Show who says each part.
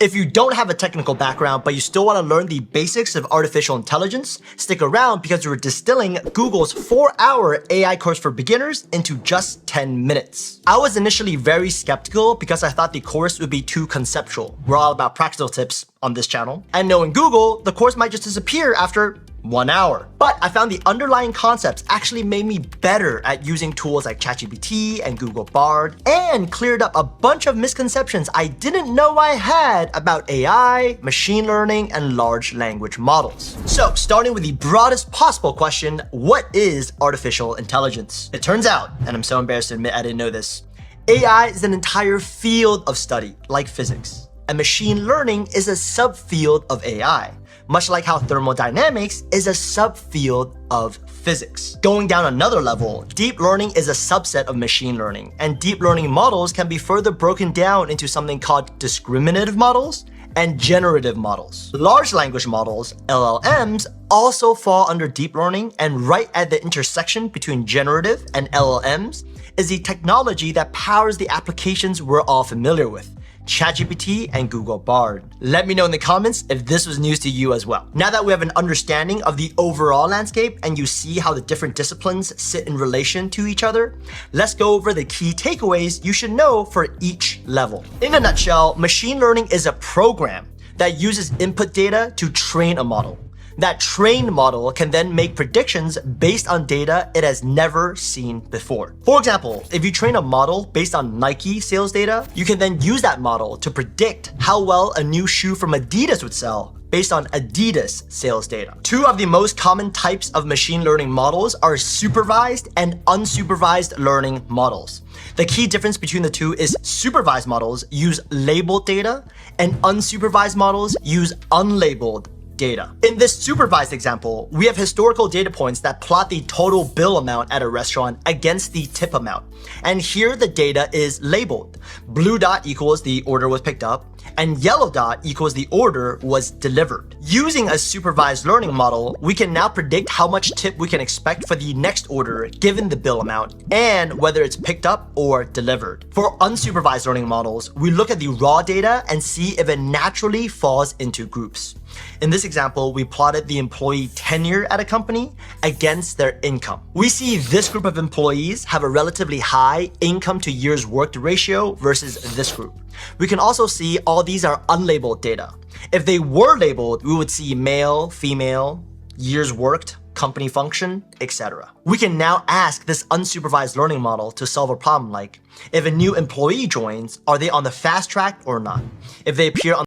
Speaker 1: If you don't have a technical background, but you still want to learn the basics of artificial intelligence, stick around because we're distilling Google's 4-hour AI course for beginners into just 10 minutes. I was initially very skeptical because I thought the course would be too conceptual. We're all about practical tips on this channel. And knowing Google, the course might just disappear after 1 hour. But I found the underlying concepts actually made me better at using tools like ChatGPT and Google Bard, and cleared up a bunch of misconceptions I didn't know I had about AI, machine learning, and large language models. So, starting with the broadest possible question, what is artificial intelligence? It turns out, and I'm so embarrassed to admit I didn't know this, AI is an entire field of study, like physics. And machine learning is a subfield of AI. Much like how thermodynamics is a subfield of physics. Going down another level, deep learning is a subset of machine learning, and deep learning models can be further broken down into something called discriminative models and generative models. Large language models, LLMs, also fall under deep learning, and right at the intersection between generative and LLMs is the technology that powers the applications we're all familiar with: ChatGPT and Google Bard. Let me know in the comments if this was news to you as well. Now that we have an understanding of the overall landscape and you see how the different disciplines sit in relation to each other, let's go over the key takeaways you should know for each level. In a nutshell, machine learning is a program that uses input data to train a model. That trained model can then make predictions based on data it has never seen before. For example, if you train a model based on Nike sales data, you can then use that model to predict how well a new shoe from Adidas would sell based on Adidas sales data. Two of the most common types of machine learning models are supervised and unsupervised learning models. The key difference between the two is supervised models use labeled data and unsupervised models use unlabeled data. In this supervised example, we have historical data points that plot the total bill amount at a restaurant against the tip amount. And here the data is labeled. Blue dot equals the order was picked up, and yellow dot equals the order was delivered. Using a supervised learning model, we can now predict how much tip we can expect for the next order given the bill amount and whether it's picked up or delivered. For unsupervised learning models, we look at the raw data and see if it naturally falls into groups. In this example, we plotted the employee tenure at a company against their income. We see this group of employees have a relatively high income to years worked ratio versus this group. We can also see all these are unlabeled data. If they were labeled, we would see male, female, years worked, company function, etc. We can now ask this unsupervised learning model to solve a problem like, if a new employee joins, are they on the fast track or not? If they appear on